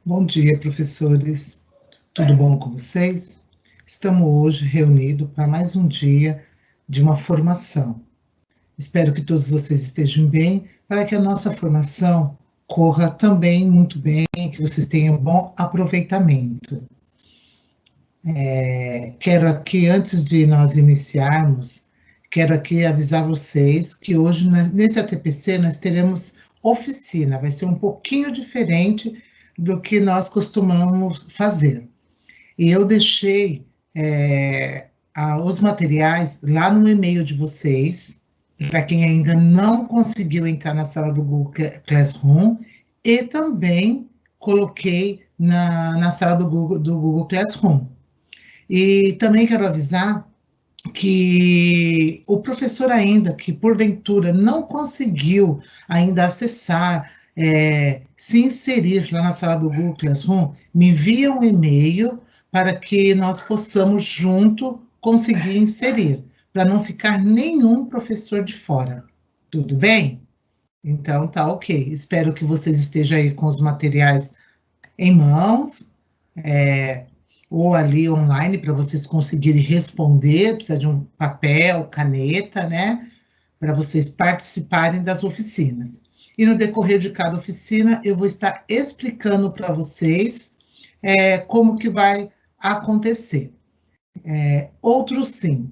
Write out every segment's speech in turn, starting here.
Bom dia, professores. Tudo bom com vocês? Estamos hoje reunidos para mais um dia de uma formação. Espero que todos vocês estejam bem, para que a nossa formação corra também muito bem, que vocês tenham bom aproveitamento. Quero aqui, antes de nós iniciarmos, quero aqui avisar vocês que hoje, nesse ATPC, nós teremos oficina, vai ser um pouquinho diferente do que nós costumamos fazer. E eu deixei os materiais lá no e-mail de vocês, para quem ainda não conseguiu entrar na sala do Google Classroom, e também coloquei na sala do Google Classroom. E também quero avisar que o professor ainda, que porventura não conseguiu ainda acessar, se inserir lá na sala do Google Classroom, me envia um e-mail para que nós possamos junto conseguir inserir, para não ficar nenhum professor de fora. Tudo bem? Então, tá ok. Espero que vocês estejam aí com os materiais em mãos, ou ali online, para vocês conseguirem responder, precisa de um papel, caneta, né? Para vocês participarem das oficinas. E no decorrer de cada oficina, eu vou estar explicando para vocês como que vai acontecer. Outro sim,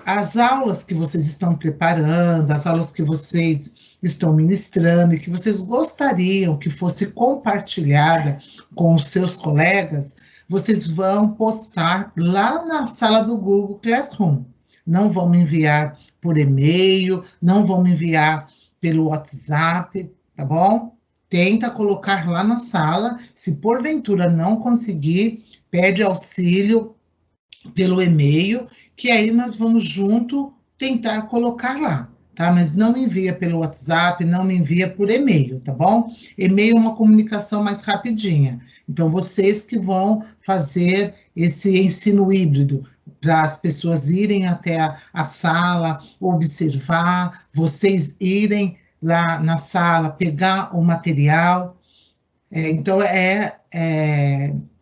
as aulas que vocês estão preparando, as aulas que vocês estão ministrando e que vocês gostariam que fosse compartilhada com os seus colegas, vocês vão postar lá na sala do Google Classroom. Não vão me enviar por e-mail, não vão me enviar pelo WhatsApp, tá bom? Tenta colocar lá na sala, se porventura não conseguir, pede auxílio pelo e-mail, que aí nós vamos junto tentar colocar lá, tá? Mas não me envia pelo WhatsApp, não me envia por e-mail, tá bom? E-mail é uma comunicação mais rapidinha. Então, vocês que vão fazer esse ensino híbrido, para as pessoas irem até a sala, observar, vocês irem lá na sala, pegar o material. Então, é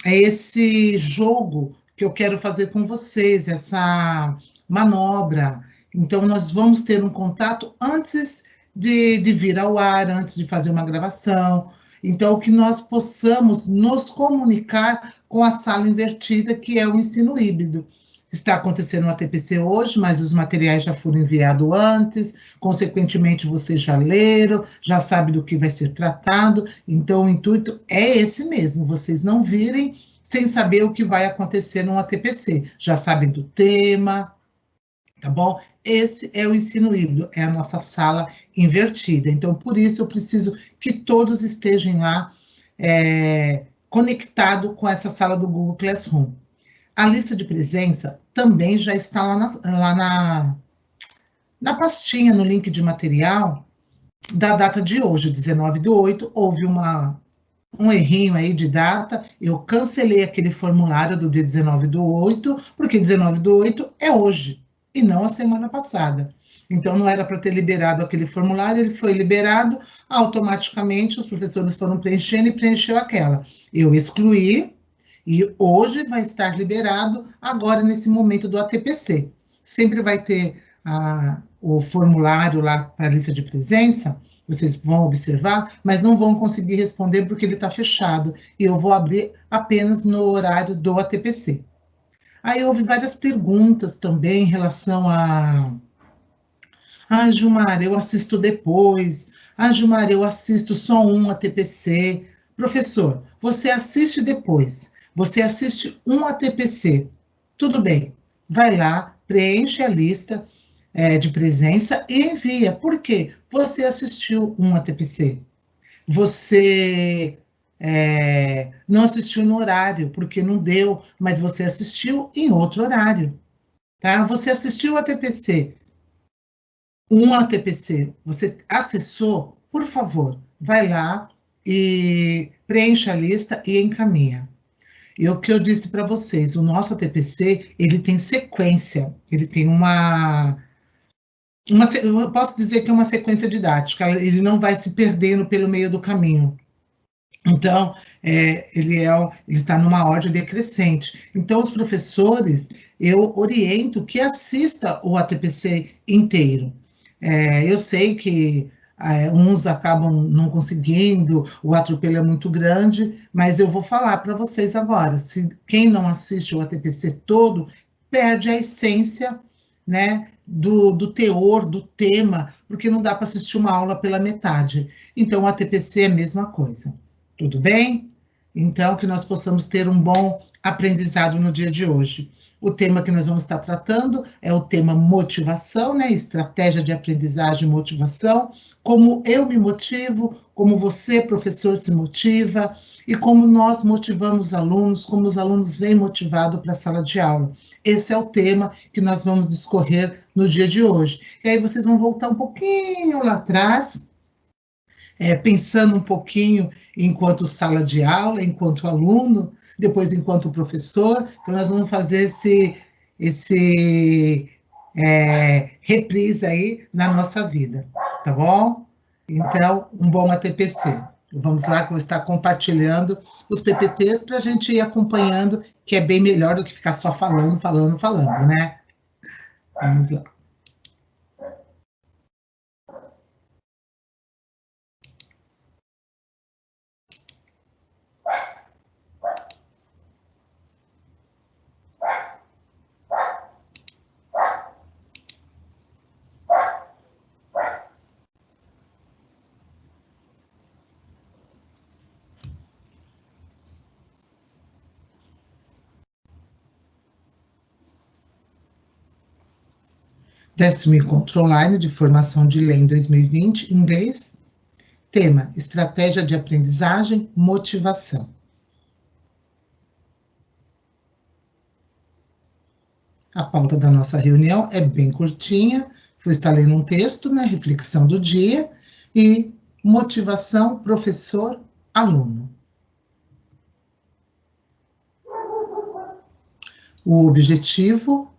esse jogo que eu quero fazer com vocês, essa manobra. Então, nós vamos ter um contato antes de vir ao ar, antes de fazer uma gravação. Então, que nós possamos nos comunicar com a sala invertida, que é o ensino híbrido. Está acontecendo no ATPC hoje, mas os materiais já foram enviados antes, consequentemente vocês já leram, já sabem do que vai ser tratado, então o intuito é esse mesmo, vocês não virem sem saber o que vai acontecer no ATPC, já sabem do tema, tá bom? Esse é o ensino híbrido, é a nossa sala invertida, então por isso eu preciso que todos estejam lá conectados com essa sala do Google Classroom. A lista de presença também já está lá na pastinha, no link de material, da data de hoje, 19/8, houve um errinho aí de data, eu cancelei aquele formulário do dia 19/8, porque 19/8 é hoje, e não a semana passada. Então, não era para ter liberado aquele formulário, ele foi liberado, automaticamente os professores foram preenchendo e preencheu aquela. Eu excluí, e hoje vai estar liberado, agora nesse momento do ATPC. Sempre vai ter o formulário lá para a lista de presença, vocês vão observar, mas não vão conseguir responder porque ele está fechado, e eu vou abrir apenas no horário do ATPC. Aí houve várias perguntas também em relação Gilmar, eu assisto depois, Gilmar, eu assisto só um ATPC. Professor, você assiste depois, você assiste um ATPC, tudo bem, vai lá, preenche a lista de presença e envia. Por quê? Você assistiu um ATPC. Você não assistiu no horário, porque não deu, mas você assistiu em outro horário. Tá? Você assistiu o ATPC, um ATPC, você acessou, por favor, vai lá e preencha a lista e encaminha. E o que eu disse para vocês, o nosso ATPC, ele tem sequência, ele tem eu posso dizer que é uma sequência didática, ele não vai se perdendo pelo meio do caminho. Então, ele está numa ordem decrescente. Então, os professores, eu oriento que assista o ATPC inteiro. Eu sei que uns acabam não conseguindo, o atropelo é muito grande, mas eu vou falar para vocês agora, se quem não assiste o ATPC todo, perde a essência, né, do teor, do tema, porque não dá para assistir uma aula pela metade. Então, o ATPC é a mesma coisa. Tudo bem? Então, que nós possamos ter um bom aprendizado no dia de hoje. O tema que nós vamos estar tratando é o tema motivação, né? Estratégia de aprendizagem e motivação. Como eu me motivo, como você, professor, se motiva e como nós motivamos alunos, como os alunos vêm motivados para a sala de aula. Esse é o tema que nós vamos discorrer no dia de hoje. E aí vocês vão voltar um pouquinho lá atrás, pensando um pouquinho enquanto sala de aula, enquanto aluno, depois enquanto professor. Então, nós vamos fazer esse reprise aí na nossa vida, tá bom? Então, um bom ATPC. Vamos lá, que eu vou estar compartilhando os PPTs para a gente ir acompanhando, que é bem melhor do que ficar só falando, falando, falando, né? Vamos lá. Décimo encontro online de formação de lei em 2020, inglês. Tema: estratégia de aprendizagem, motivação. A pauta da nossa reunião é bem curtinha, vou estar lendo um texto, né, reflexão do dia, e motivação, professor, aluno. O objetivo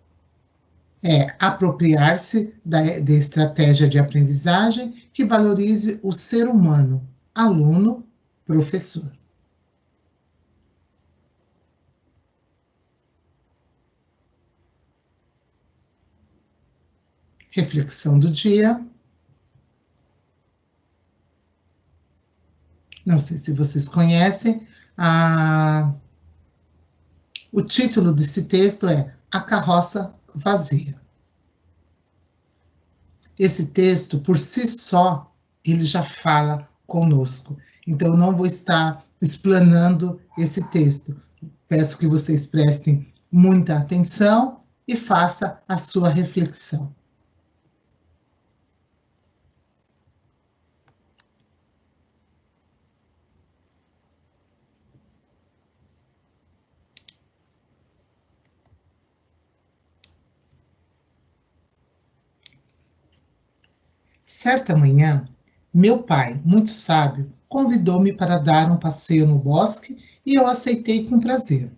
é apropriar-se da estratégia de aprendizagem que valorize o ser humano, aluno, professor. Reflexão do dia. Não sei se vocês conhecem, o título desse texto é A Carroça Vazia. Esse texto, por si só, ele já fala conosco. Então, eu não vou estar explanando esse texto. Peço que vocês prestem muita atenção e faça a sua reflexão. Certa manhã, meu pai, muito sábio, convidou-me para dar um passeio no bosque e eu aceitei com prazer.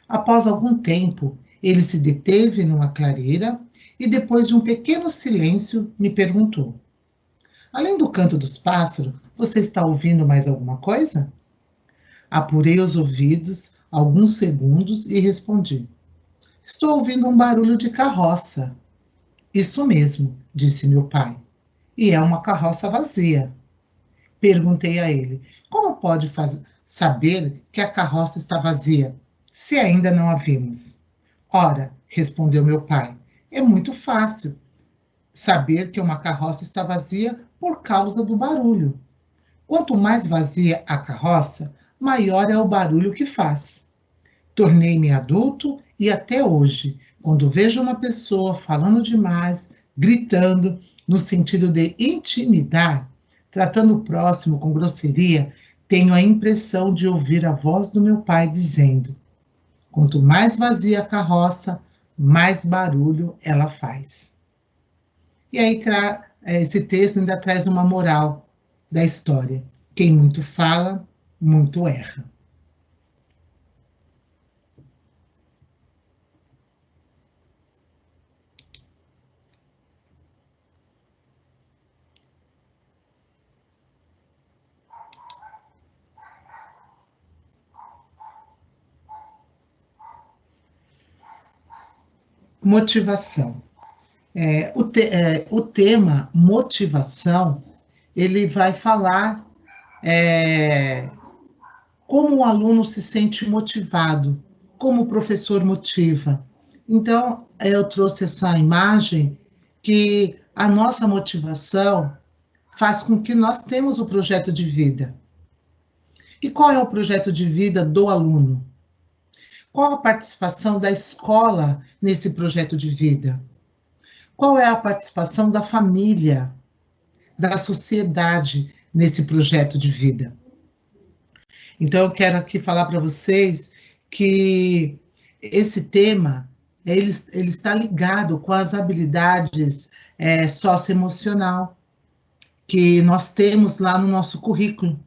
Após algum tempo, ele se deteve numa clareira e, depois de um pequeno silêncio, me perguntou: além do canto dos pássaros, você está ouvindo mais alguma coisa? Apurei os ouvidos alguns segundos e respondi: estou ouvindo um barulho de carroça. Isso mesmo, disse meu pai. E é uma carroça vazia. Perguntei a ele: como pode saber que a carroça está vazia, se ainda não a vimos? Ora, respondeu meu pai, é muito fácil saber que uma carroça está vazia por causa do barulho. Quanto mais vazia a carroça, maior é o barulho que faz. Tornei-me adulto e até hoje, quando vejo uma pessoa falando demais, gritando, no sentido de intimidar, tratando o próximo com grosseria, tenho a impressão de ouvir a voz do meu pai dizendo: quanto mais vazia a carroça, mais barulho ela faz. E aí esse texto ainda traz uma moral da história. Quem muito fala, muito erra. motivação. O tema motivação, ele vai falar como o aluno se sente motivado, como o professor motiva. Então, eu trouxe essa imagem que a nossa motivação faz com que nós temos o projeto de vida. E qual é o projeto de vida do aluno? Qual a participação da escola nesse projeto de vida? Qual é a participação da família, da sociedade nesse projeto de vida? Então, eu quero aqui falar para vocês que esse tema, ele está ligado com as habilidades socioemocional que nós temos lá no nosso currículo.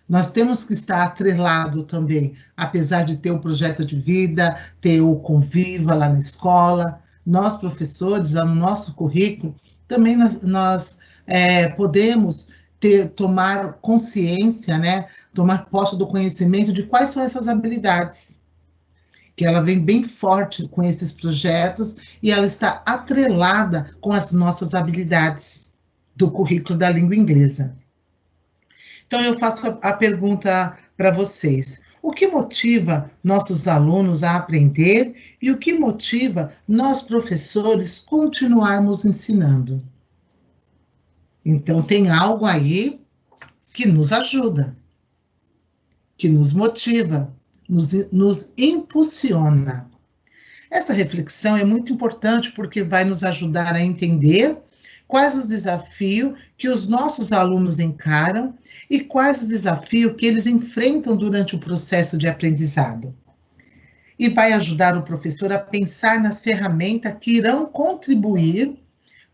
Nós temos que estar atrelado também, apesar de ter o projeto de vida, ter o Conviva lá na escola, nós professores, lá no nosso currículo, também nós podemos tomar consciência, né, tomar posse do conhecimento de quais são essas habilidades, que ela vem bem forte com esses projetos e ela está atrelada com as nossas habilidades do currículo da língua inglesa. Então, eu faço a pergunta para vocês. O que motiva nossos alunos a aprender e o que motiva nós, professores, continuarmos ensinando? Então, tem algo aí que nos ajuda, que nos motiva, nos impulsiona. Essa reflexão é muito importante porque vai nos ajudar a entender quais os desafios que os nossos alunos encaram e quais os desafios que eles enfrentam durante o processo de aprendizado. E vai ajudar o professor a pensar nas ferramentas que irão contribuir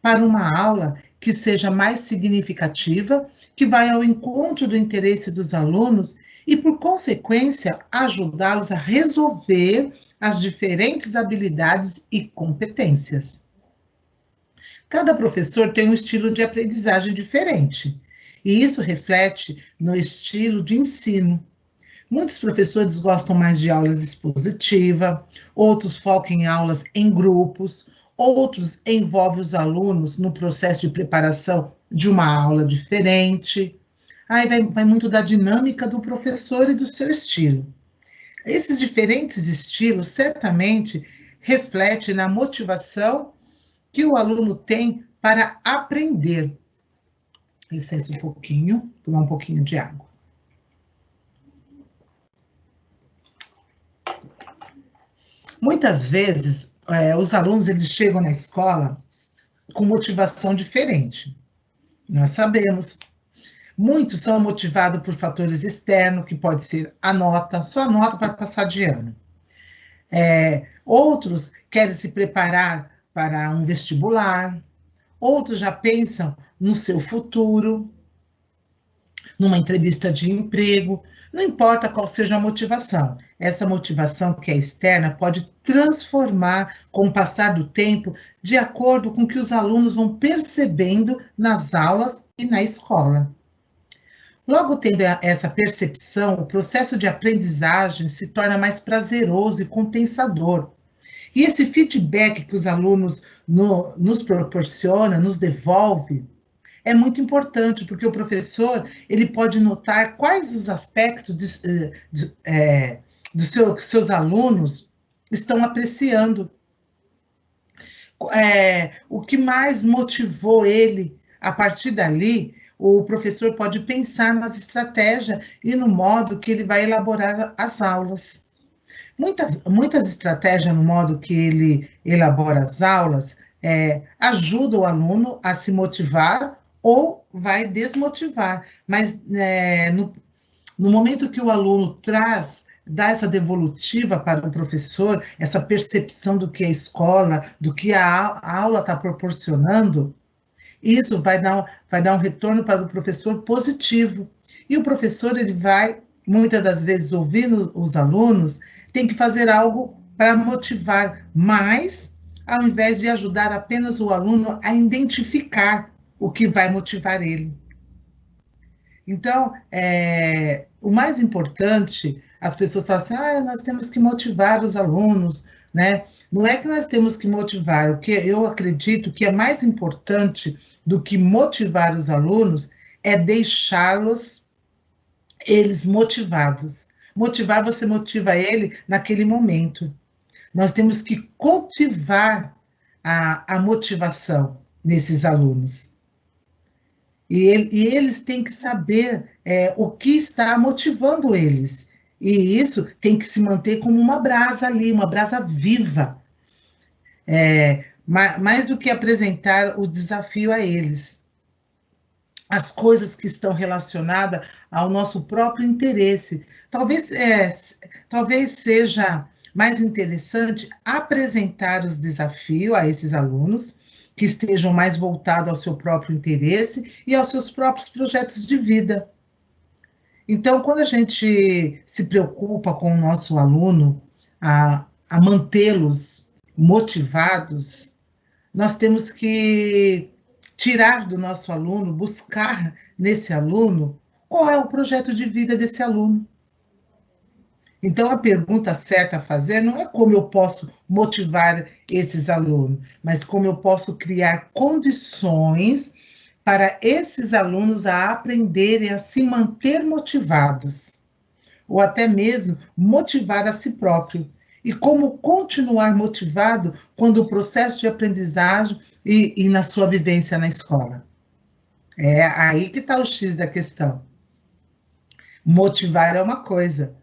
para uma aula que seja mais significativa, que vai ao encontro do interesse dos alunos e, por consequência, ajudá-los a resolver as diferentes habilidades e competências. Cada professor tem um estilo de aprendizagem diferente, e isso reflete no estilo de ensino. Muitos professores gostam mais de aulas expositivas, outros focam em aulas em grupos, outros envolvem os alunos no processo de preparação de uma aula diferente. Aí vai muito da dinâmica do professor e do seu estilo. Esses diferentes estilos certamente refletem na motivação que o aluno tem para aprender. Licença um pouquinho, tomar um pouquinho de água. Muitas vezes, os alunos eles chegam na escola com motivação diferente. Nós sabemos. Muitos são motivados por fatores externos, que pode ser a nota, só a nota para passar de ano. Outros querem se preparar para um vestibular, outros já pensam no seu futuro, numa entrevista de emprego, não importa qual seja a motivação. Essa motivação que é externa pode transformar com o passar do tempo, de acordo com o que os alunos vão percebendo nas aulas e na escola. Logo tendo essa percepção, o processo de aprendizagem se torna mais prazeroso e compensador. E esse feedback que os alunos nos proporciona, nos devolve, é muito importante, porque o professor ele pode notar quais os aspectos que seus alunos estão apreciando. O que mais motivou ele a partir dali, o professor pode pensar nas estratégias e no modo que ele vai elaborar as aulas. Muitas estratégias no modo que ele elabora as aulas ajudam o aluno a se motivar ou vai desmotivar. Mas no momento que o aluno dá essa devolutiva para o professor, essa percepção do que é a escola, do que a aula está proporcionando, isso vai dar um retorno para o professor positivo. E o professor, ele vai, muitas das vezes, ouvindo os alunos, tem que fazer algo para motivar mais, ao invés de ajudar apenas o aluno a identificar o que vai motivar ele. Então, o mais importante, as pessoas falam assim, nós temos que motivar os alunos né? Não é que nós temos que motivar, o que eu acredito que é mais importante do que motivar os alunos é deixá-los eles motivados. Motivar, você motiva ele naquele momento. Nós temos que cultivar a motivação nesses alunos. E eles têm que saber o que está motivando eles. E isso tem que se manter como uma brasa ali, uma brasa viva. Mais do que apresentar o desafio a eles. As coisas que estão relacionadas ao nosso próprio interesse. Talvez seja mais interessante apresentar os desafios a esses alunos, que estejam mais voltados ao seu próprio interesse e aos seus próprios projetos de vida. Então, quando a gente se preocupa com o nosso aluno, a mantê-los motivados, nós temos que tirar do nosso aluno, buscar nesse aluno qual é o projeto de vida desse aluno. Então, a pergunta certa a fazer não é como eu posso motivar esses alunos, mas como eu posso criar condições para esses alunos a aprenderem a se manter motivados, ou até mesmo motivar a si próprio. E como continuar motivado quando o processo de aprendizagem e na sua vivência na escola. É aí que está o X da questão. Motivar é uma coisa,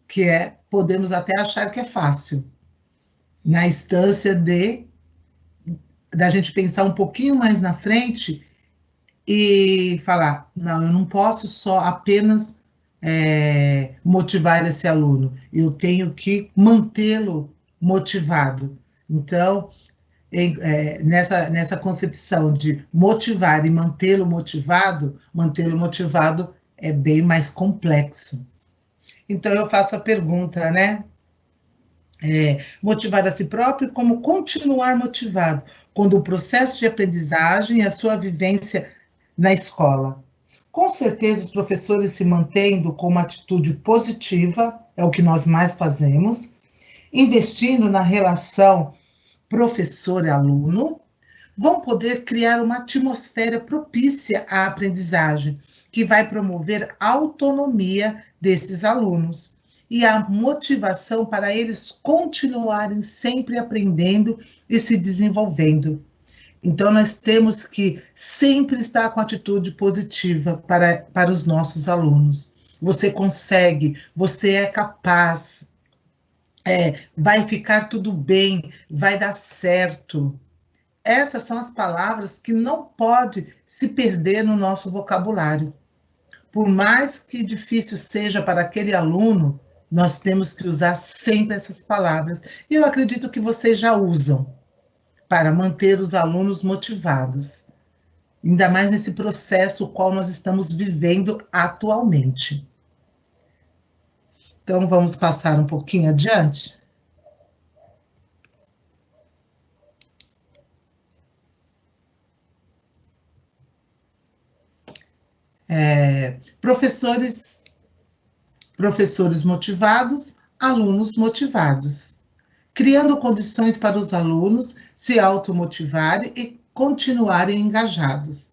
que podemos até achar que é fácil, na instância da gente pensar um pouquinho mais na frente e falar, não, eu não posso só apenas motivar esse aluno, eu tenho que mantê-lo motivado. Então, nessa concepção de motivar e mantê-lo motivado é bem mais complexo. Então, eu faço a pergunta, né? Motivar a si próprio, como continuar motivado quando o processo de aprendizagem e a sua vivência na escola. Com certeza, os professores se mantendo com uma atitude positiva, é o que nós mais fazemos, investindo na relação professor e aluno, vão poder criar uma atmosfera propícia à aprendizagem, que vai promover a autonomia desses alunos e a motivação para eles continuarem sempre aprendendo e se desenvolvendo. Então, nós temos que sempre estar com atitude positiva para os nossos alunos. Você consegue, você é capaz, vai ficar tudo bem, vai dar certo. Essas são as palavras que não pode se perder no nosso vocabulário. Por mais que difícil seja para aquele aluno, nós temos que usar sempre essas palavras. E eu acredito que vocês já usam para manter os alunos motivados, ainda mais nesse processo o qual nós estamos vivendo atualmente. Então, vamos passar um pouquinho adiante? Professores motivados, alunos motivados, criando condições para os alunos se automotivarem e continuarem engajados.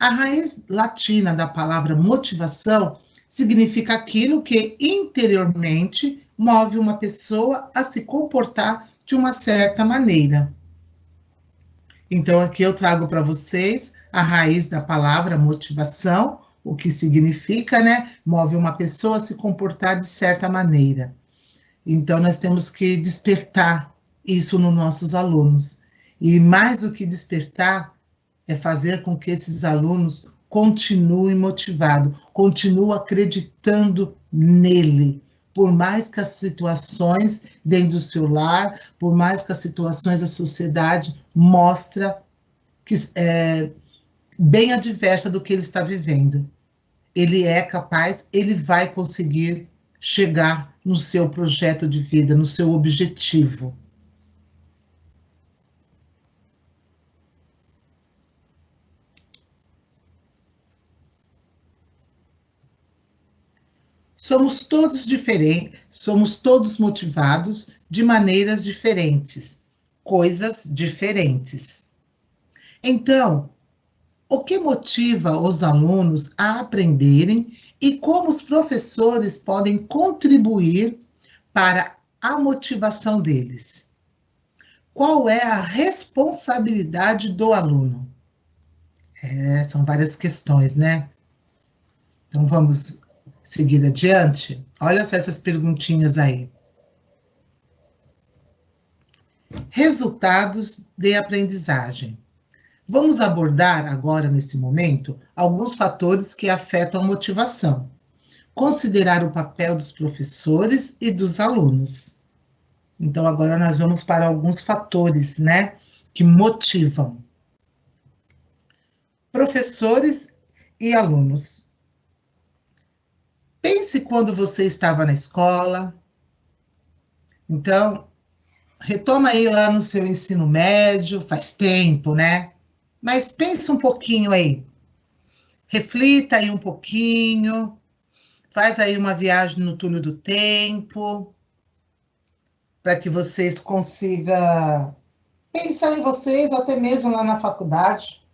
A raiz latina da palavra motivação significa aquilo que interiormente move uma pessoa a se comportar de uma certa maneira. Então, aqui eu trago para vocês a raiz da palavra motivação, o que significa, né? Move uma pessoa a se comportar de certa maneira. Então, nós temos que despertar isso nos nossos alunos. E mais do que despertar, é fazer com que esses alunos continuem motivados, continuem acreditando nele, por mais que as situações dentro do seu lar, por mais que as situações da sociedade mostra que é bem adversa do que ele está vivendo. Ele é capaz, ele vai conseguir chegar no seu projeto de vida, no seu objetivo. Somos todos diferentes, somos todos motivados de maneiras diferentes, coisas diferentes. Então, o que motiva os alunos a aprenderem e como os professores podem contribuir para a motivação deles? Qual é a responsabilidade do aluno? São várias questões, né? Então vamos seguir adiante. Olha só essas perguntinhas aí. Resultados de aprendizagem. Vamos abordar agora, nesse momento, alguns fatores que afetam a motivação. Considerar o papel dos professores e dos alunos. Então, agora nós vamos para alguns fatores, né, que motivam. Professores e alunos. Pense quando você estava na escola. Então, retoma aí lá no seu ensino médio, faz tempo, né? Mas pense um pouquinho aí. Reflita aí um pouquinho. Faz aí uma viagem no túnel do tempo, para que vocês consigam pensar em vocês, ou até mesmo lá na faculdade.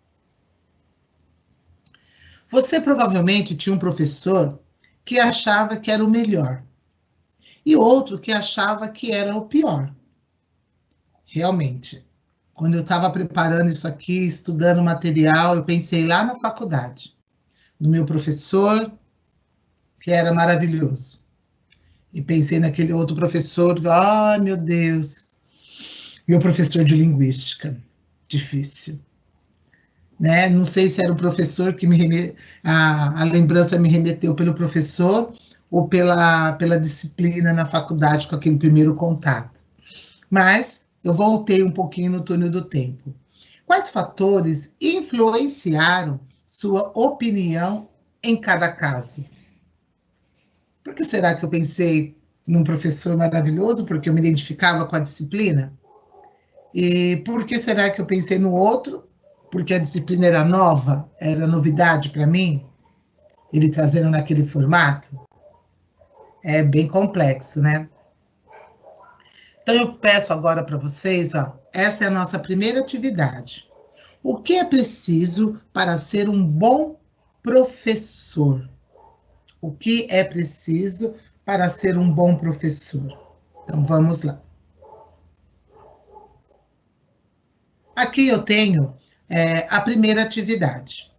Você provavelmente tinha um professor que achava que era o melhor, e outro que achava que era o pior. Realmente, quando eu estava preparando isso aqui, estudando o material, eu pensei lá na faculdade, no meu professor, que era maravilhoso. E pensei naquele outro professor, ai meu Deus, meu professor de linguística, difícil. Né? Não sei se era o professor que a lembrança me remeteu pelo professor ou pela disciplina na faculdade com aquele primeiro contato. Mas eu voltei um pouquinho no túnel do tempo. Quais fatores influenciaram sua opinião em cada caso? Por que será que eu pensei num professor maravilhoso? Porque eu me identificava com a disciplina? E por que será que eu pensei no outro? Porque a disciplina era nova, era novidade para mim, ele trazendo naquele formato. É bem complexo, né? Então eu peço agora para vocês, ó, essa é a nossa primeira atividade. O que é preciso para ser um bom professor? O que é preciso para ser um bom professor? Então vamos lá. Aqui eu tenho a primeira atividade.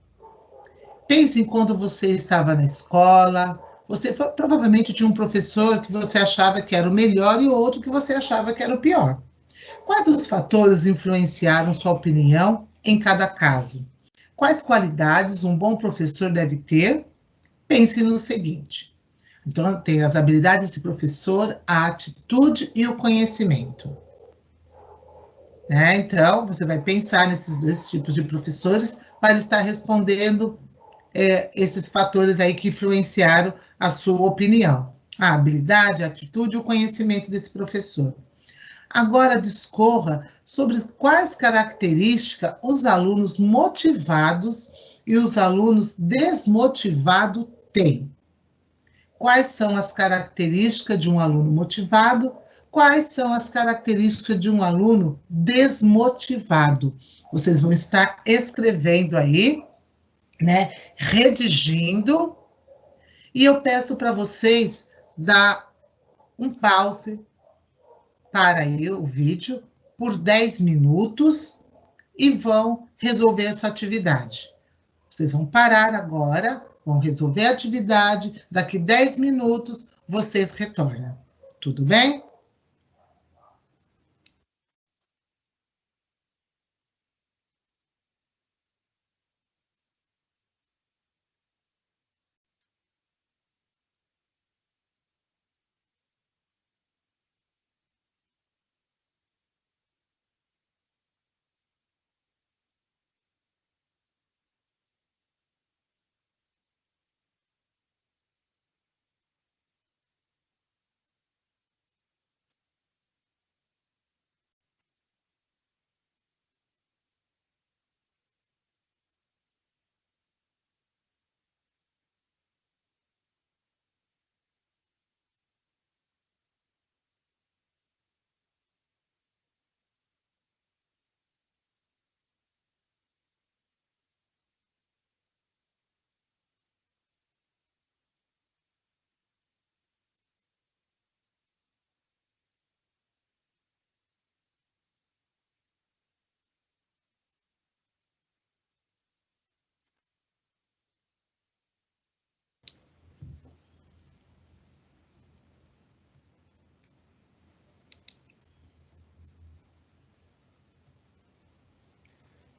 Pense em quando você estava na escola, você provavelmente tinha um professor que você achava que era o melhor e outro que você achava que era o pior. Quais os fatores influenciaram sua opinião em cada caso? Quais qualidades um bom professor deve ter? Pense no seguinte. Então, tem as habilidades desse professor, a atitude e o conhecimento. Né? Então, você vai pensar nesses dois tipos de professores para estar respondendo esses fatores aí que influenciaram a sua opinião. A habilidade, a atitude e o conhecimento desse professor. Agora discorra sobre quais características os alunos motivados e os alunos desmotivados têm. Quais são as características de um aluno motivado? Quais são as características de um aluno desmotivado? Vocês vão estar escrevendo aí, né? Redigindo, e eu peço para vocês dar um pause para aí o vídeo por 10 minutos e vão resolver essa atividade. Vocês vão parar agora, vão resolver a atividade, daqui 10 minutos vocês retornam. Tudo bem?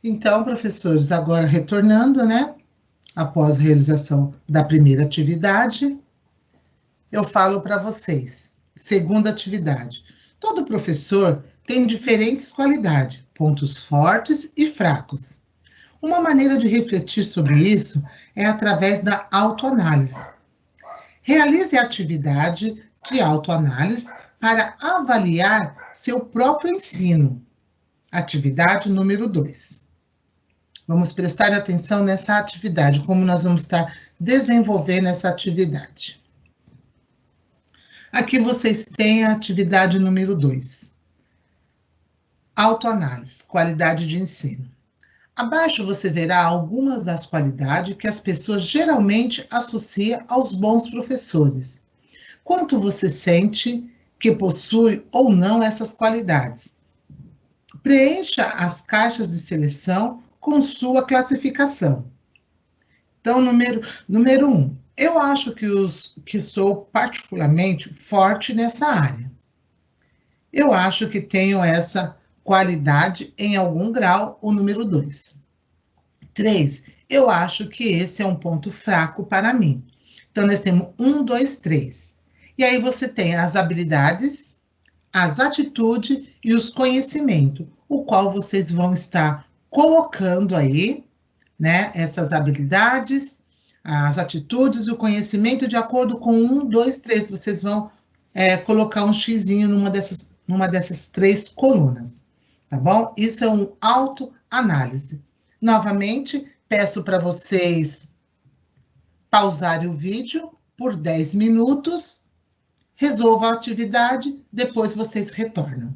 Então, professores, agora retornando, né? Após a realização da primeira atividade, eu falo para vocês. Segunda atividade. Todo professor tem diferentes qualidades, pontos fortes e fracos. Uma maneira de refletir sobre isso é através da autoanálise. Realize a atividade de autoanálise para avaliar seu próprio ensino. Atividade número 2. Vamos prestar atenção nessa atividade, como nós vamos estar desenvolvendo essa atividade. Aqui vocês têm a atividade número 2. Autoanálise, qualidade de ensino. Abaixo você verá algumas das qualidades que as pessoas geralmente associam aos bons professores. Quanto você sente que possui ou não essas qualidades? Preencha as caixas de seleção com sua classificação. Então, número 1. Eu acho que sou particularmente forte nessa área. Eu acho que tenho essa qualidade em algum grau, o número 2. 3. Eu acho que esse é um ponto fraco para mim. Então, nós temos 1, 2, 3. E aí você tem as habilidades, as atitudes e os conhecimentos, o qual vocês vão estar colocando aí, né, essas habilidades, as atitudes e o conhecimento de acordo com 1, 2, 3. Vocês vão colocar um xizinho numa dessas 3 colunas, tá bom? Isso é um autoanálise. Novamente, peço para vocês pausarem o vídeo por 10 minutos, resolva a atividade, depois vocês retornam.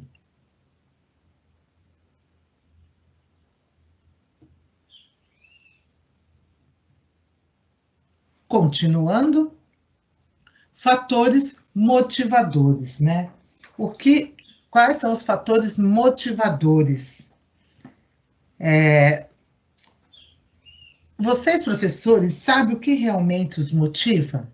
Continuando, fatores motivadores, né? Quais são os fatores motivadores? Vocês, professores, sabem o que realmente os motiva?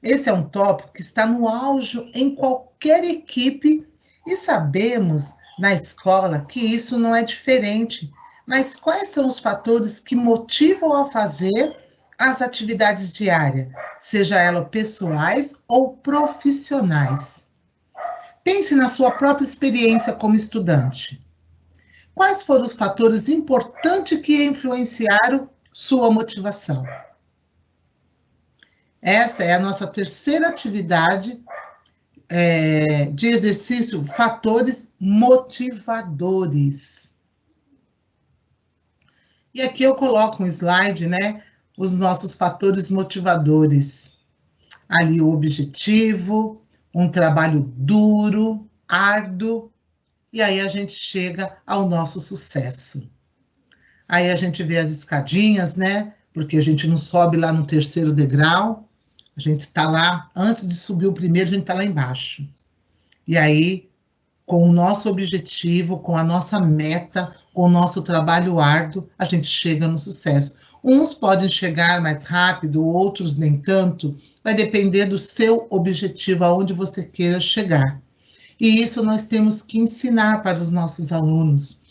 Esse é um tópico que está no auge em qualquer equipe e sabemos na escola que isso não é diferente. Mas quais são os fatores que motivam a fazer as atividades diárias, seja elas pessoais ou profissionais? Pense na sua própria experiência como estudante. Quais foram os fatores importantes que influenciaram sua motivação? Essa é a nossa terceira atividade de exercício, fatores motivadores. E aqui eu coloco um slide, né? Os nossos fatores motivadores. Ali o objetivo, um trabalho duro, árduo, e aí a gente chega ao nosso sucesso. Aí a gente vê as escadinhas, né? Porque a gente não sobe lá no terceiro degrau, a gente está lá, antes de subir o primeiro, a gente está lá embaixo. E aí, com o nosso objetivo, com a nossa meta, com o nosso trabalho árduo, a gente chega no sucesso. Uns podem chegar mais rápido, outros nem tanto, vai depender do seu objetivo, aonde você queira chegar. E isso nós temos que ensinar para os nossos alunos,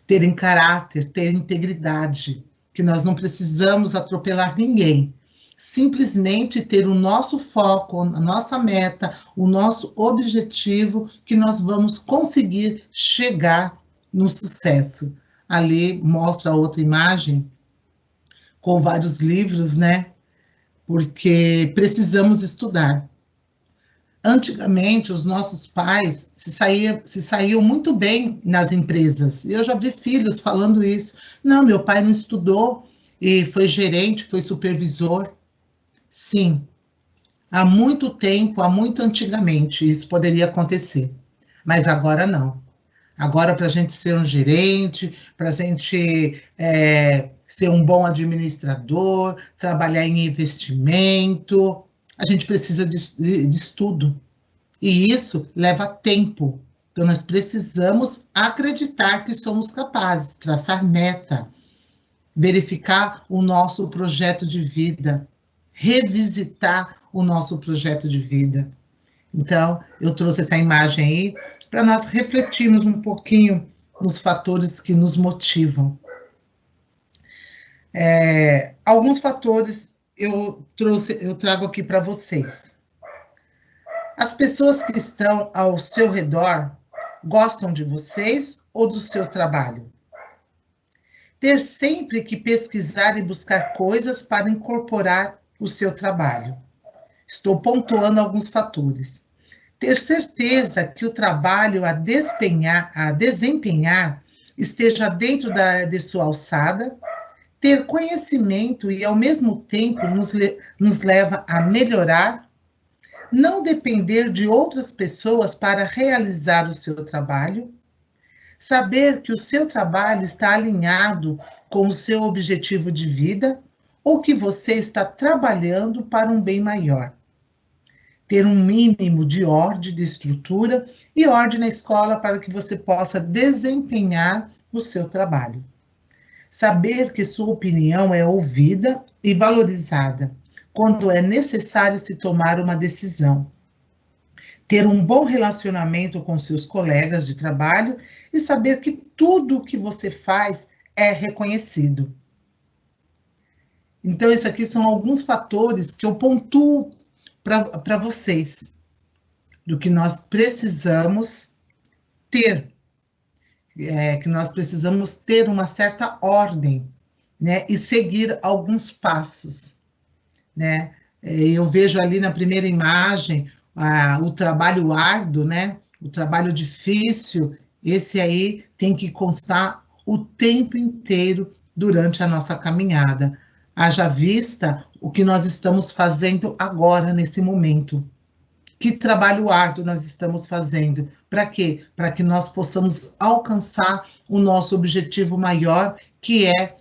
terem caráter, terem integridade, que nós não precisamos atropelar ninguém, simplesmente ter o nosso foco, a nossa meta, o nosso objetivo, que nós vamos conseguir chegar no sucesso. Ali mostra outra imagem com vários livros, né? Porque precisamos estudar. Antigamente, os nossos pais se saíam muito bem nas empresas. Eu já vi filhos falando isso. Não, meu pai não estudou e foi gerente, foi supervisor. Sim, há muito tempo, há muito antigamente, isso poderia acontecer. Mas agora não. Agora, para a gente ser um gerente, para a gente ser um bom administrador, trabalhar em investimento, a gente precisa de estudo. E isso leva tempo. Então, nós precisamos acreditar que somos capazes, traçar meta, verificar o nosso projeto de vida, revisitar o nosso projeto de vida. Então, eu trouxe essa imagem aí para nós refletirmos um pouquinho nos fatores que nos motivam. Alguns fatores eu trago aqui para vocês. As pessoas que estão ao seu redor gostam de vocês ou do seu trabalho? Ter sempre que pesquisar e buscar coisas para incorporar o seu trabalho. Estou pontuando alguns fatores. Ter certeza que o trabalho a desempenhar esteja dentro de sua alçada. Ter conhecimento e, ao mesmo tempo, nos leva a melhorar. Não depender de outras pessoas para realizar o seu trabalho. Saber que o seu trabalho está alinhado com o seu objetivo de vida ou que você está trabalhando para um bem maior. Ter um mínimo de ordem, de estrutura e ordem na escola para que você possa desempenhar o seu trabalho. Saber que sua opinião é ouvida e valorizada quando é necessário se tomar uma decisão. Ter um bom relacionamento com seus colegas de trabalho e saber que tudo o que você faz é reconhecido. Então, esses aqui são alguns fatores que eu pontuo para vocês, do que nós precisamos ter, que nós precisamos ter uma certa ordem, né, e seguir alguns passos, né. Eu vejo ali na primeira imagem o trabalho árduo, né, o trabalho difícil, esse aí tem que constar o tempo inteiro durante a nossa caminhada. Haja vista o que nós estamos fazendo agora, nesse momento. Que trabalho árduo nós estamos fazendo? Para quê? Para que nós possamos alcançar o nosso objetivo maior, que é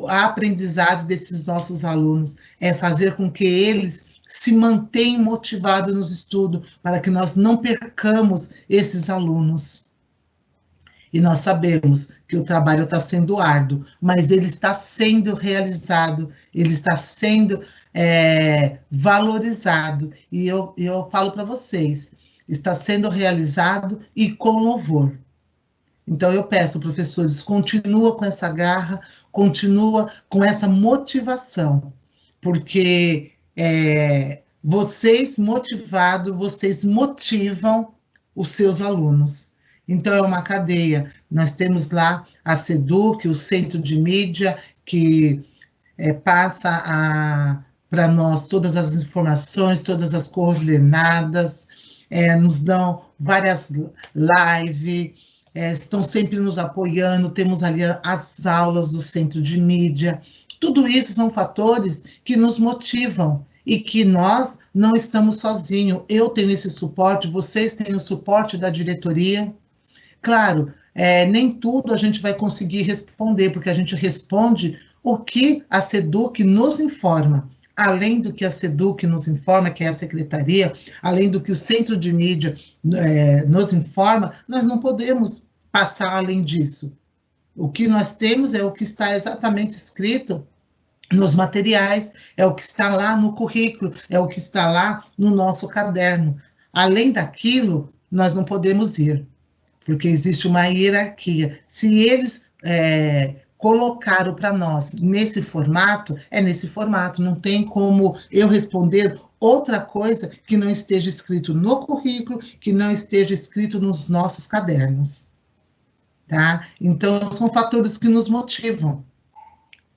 a aprendizagem desses nossos alunos, é fazer com que eles se mantenham motivados nos estudos, para que nós não percamos esses alunos. E nós sabemos que o trabalho está sendo árduo, mas ele está sendo realizado, ele está sendo valorizado. E eu falo para vocês, está sendo realizado e com louvor. Então eu peço, professores, continua com essa garra, continua com essa motivação, porque vocês motivados, vocês motivam os seus alunos. Então, é uma cadeia. Nós temos lá a SEDUC, o Centro de Mídia, que passa para nós todas as informações, todas as coordenadas, nos dão várias lives, estão sempre nos apoiando, temos ali as aulas do Centro de Mídia. Tudo isso são fatores que nos motivam e que nós não estamos sozinhos. Eu tenho esse suporte, vocês têm o suporte da diretoria. Claro, nem tudo a gente vai conseguir responder, porque a gente responde o que a SEDUC nos informa. Além do que a SEDUC nos informa, que é a secretaria, além do que o Centro de Mídia nos informa, nós não podemos passar além disso. O que nós temos é o que está exatamente escrito nos materiais, é o que está lá no currículo, é o que está lá no nosso caderno. Além daquilo, nós não podemos ir, porque existe uma hierarquia. Se eles colocaram para nós nesse formato, é nesse formato, não tem como eu responder outra coisa que não esteja escrito no currículo, que não esteja escrito nos nossos cadernos, tá? Então, são fatores que nos motivam,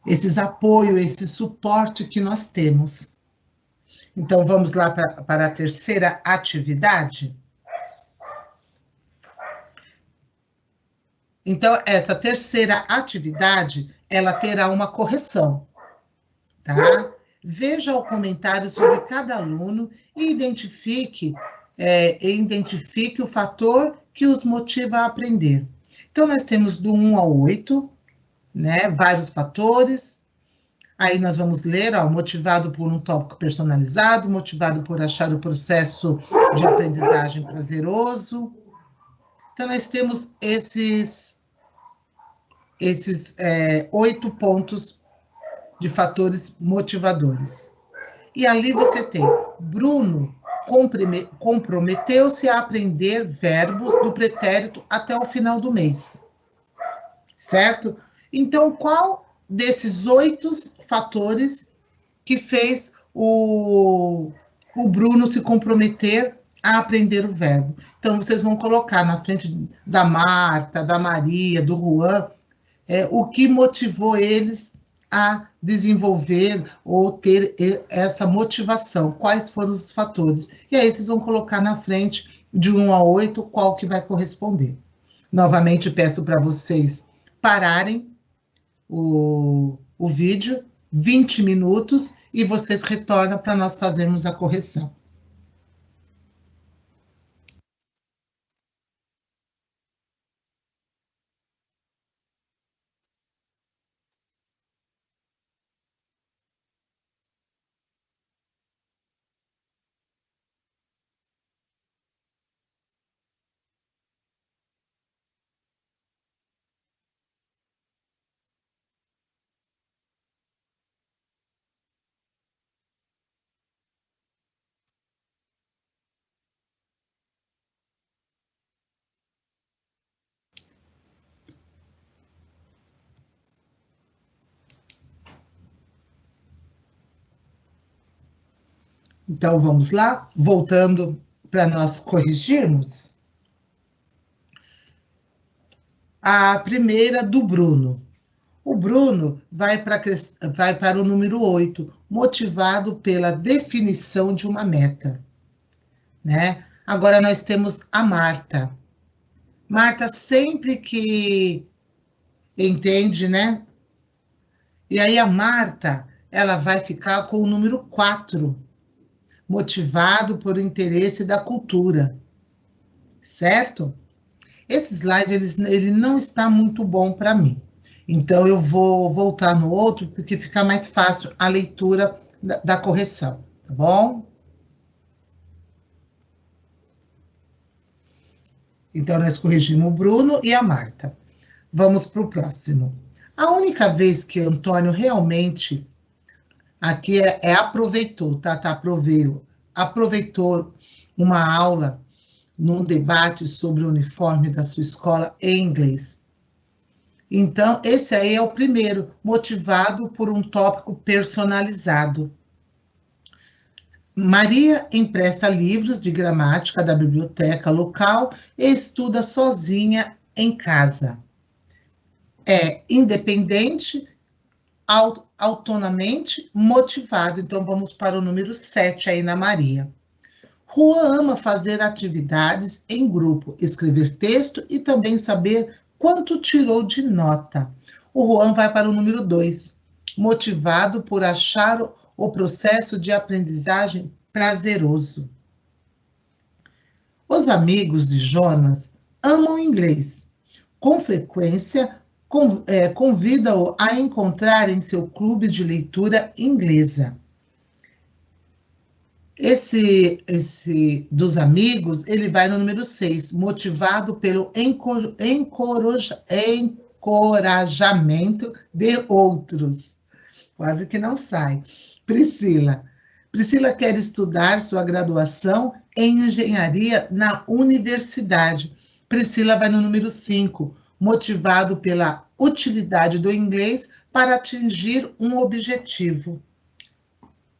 esses apoios, esse suporte que nós temos. Então, vamos lá para a terceira atividade? Então, essa terceira atividade, ela terá uma correção, tá? Veja o comentário sobre cada aluno e identifique o fator que os motiva a aprender. Então, nós temos do 1 ao 8, né? Vários fatores. Aí nós vamos ler, motivado por um tópico personalizado, motivado por achar o processo de aprendizagem prazeroso. Então, nós temos esses 8 pontos de fatores motivadores. E ali você tem, Bruno comprometeu-se a aprender verbos do pretérito até o final do mês. certo? Então, qual desses 8 fatores que fez o Bruno se comprometer a aprender o verbo? Então, vocês vão colocar na frente da Marta, da Maria, do Juan, o que motivou eles a desenvolver ou ter essa motivação, quais foram os fatores. E aí vocês vão colocar na frente, de 1 a 8, qual que vai corresponder. Novamente, peço para vocês pararem o vídeo, 20 minutos, e vocês retornam para nós fazermos a correção. Então, vamos lá, voltando para nós corrigirmos. A primeira do Bruno. O Bruno vai para o número 8, motivado pela definição de uma meta, né? Agora nós temos a Marta. Marta sempre que entende, né? E aí a Marta, ela vai ficar com o número 4, motivado por interesse da cultura, certo? Esse slide, ele não está muito bom para mim. Então, eu vou voltar no outro, porque fica mais fácil a leitura da correção, tá bom? Então, nós corrigimos o Bruno e a Marta. Vamos para o próximo. A única vez que Antônio realmente, aqui aproveitou, tá? Aproveitou uma aula num debate sobre o uniforme da sua escola em inglês. Então, esse aí é o primeiro, motivado por um tópico personalizado. Maria empresta livros de gramática da biblioteca local e estuda sozinha em casa. É independente, autonomamente motivado. Então, vamos para o número 7 aí na Maria. Juan ama fazer atividades em grupo, escrever texto e também saber quanto tirou de nota. O Juan vai para o número 2, motivado por achar o processo de aprendizagem prazeroso. Os amigos de Jonas amam inglês. Com frequência, convida-o a encontrar em seu clube de leitura inglesa. Esse dos amigos, ele vai no número 6, motivado pelo encorajamento de outros. Quase que não sai. Priscila. Priscila quer estudar sua graduação em engenharia na universidade. Priscila vai no número 5, motivado pela utilidade do inglês para atingir um objetivo.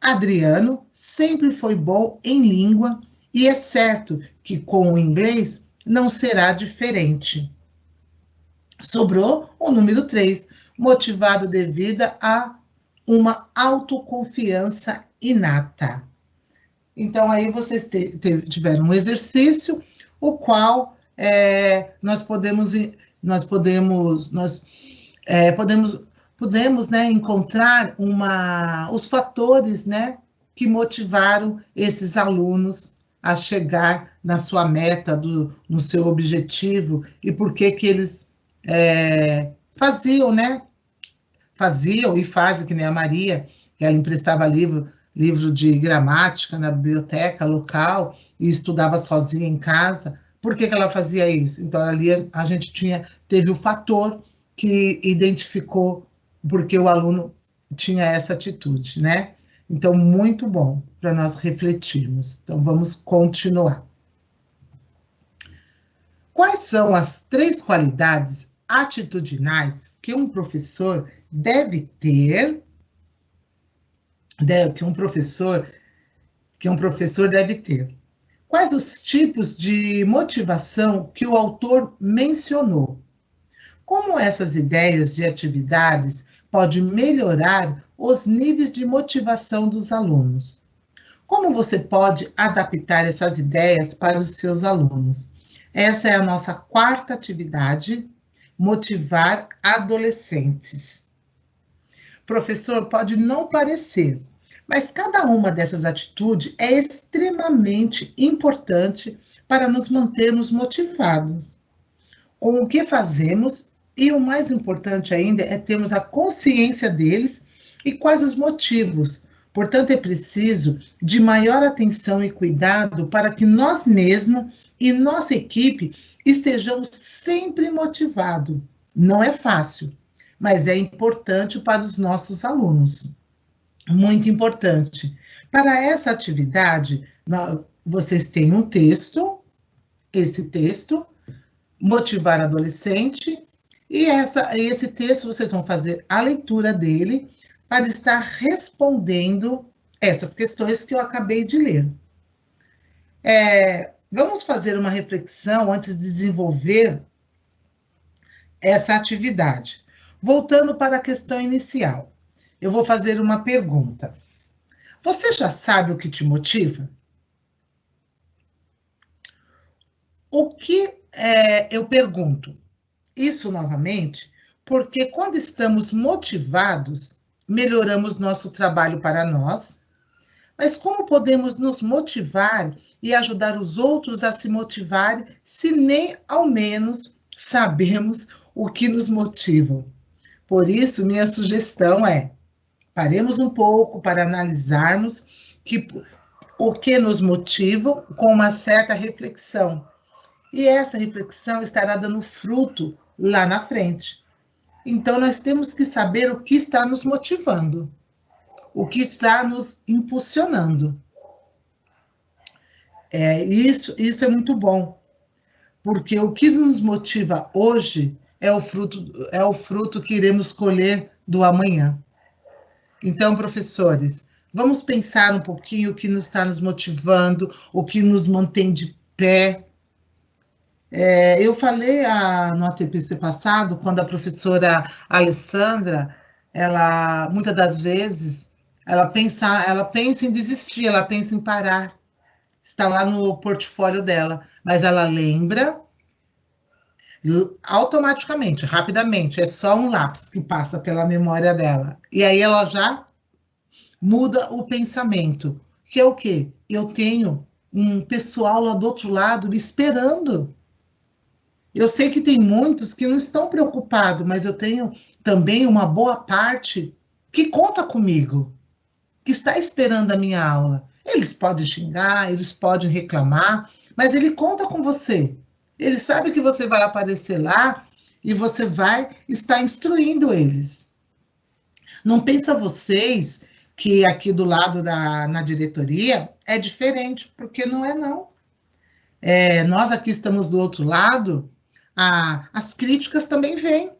Adriano sempre foi bom em língua e é certo que com o inglês não será diferente. Sobrou o número 3, motivado devido a uma autoconfiança inata. Então, aí vocês tiveram um exercício, o qual nós podemos né, encontrar os fatores, né, que motivaram esses alunos a chegar na sua meta, no seu objetivo, e por que eles faziam, né? Faziam e fazem, que nem a Maria, que ela emprestava livro de gramática na biblioteca local e estudava sozinha em casa. Por que ela fazia isso? Então, ali a gente teve o fator que identificou porque o aluno tinha essa atitude, né? Então, muito bom para nós refletirmos. Então, vamos continuar. Quais são as 3 qualidades atitudinais que um professor deve ter, que um professor deve ter. Quais os tipos de motivação que o autor mencionou? Como essas ideias de atividades podem melhorar os níveis de motivação dos alunos? Como você pode adaptar essas ideias para os seus alunos? Essa é a nossa quarta atividade, motivar adolescentes. Professor, pode não parecer, mas cada uma dessas atitudes é extremamente importante para nos mantermos motivados com o que fazemos e o mais importante ainda é termos a consciência deles e quais os motivos. Portanto, é preciso de maior atenção e cuidado para que nós mesmos e nossa equipe estejamos sempre motivados. Não é fácil, mas é importante para os nossos alunos. Muito importante. Para essa atividade, vocês têm um texto, esse texto, motivar adolescente, e esse texto vocês vão fazer a leitura dele para estar respondendo essas questões que eu acabei de ler. Vamos fazer uma reflexão antes de desenvolver essa atividade. Voltando para a questão inicial, eu vou fazer uma pergunta. Você já sabe o que te motiva? O que eu pergunto? Isso novamente, porque quando estamos motivados, melhoramos nosso trabalho para nós, mas como podemos nos motivar e ajudar os outros a se motivarem se nem ao menos sabemos o que nos motiva? Por isso, minha sugestão é, paremos um pouco para analisarmos o que nos motiva com uma certa reflexão. E essa reflexão estará dando fruto lá na frente. Então, nós temos que saber o que está nos motivando, o que está nos impulsionando. Isso é muito bom, porque o que nos motiva hoje é o fruto que iremos colher do amanhã. Então, professores, vamos pensar um pouquinho o que está nos motivando, o que nos mantém de pé. Eu falei no ATPC passado, quando a professora Alessandra, ela, muitas das vezes, ela pensa em desistir, ela pensa em parar. Está lá no portfólio dela, mas ela lembra automaticamente, rapidamente, é só um lápis que passa pela memória dela. E aí ela já muda o pensamento, que é o quê? Eu tenho um pessoal lá do outro lado me esperando. Eu sei que tem muitos que não estão preocupados, mas eu tenho também uma boa parte que conta comigo, que está esperando a minha aula. Eles podem xingar, eles podem reclamar, mas ele conta com você. Ele sabe que você vai aparecer lá e você vai estar instruindo eles. Não pensa vocês que aqui do lado na diretoria é diferente, porque não é não. Nós aqui estamos do outro lado, as críticas também vêm,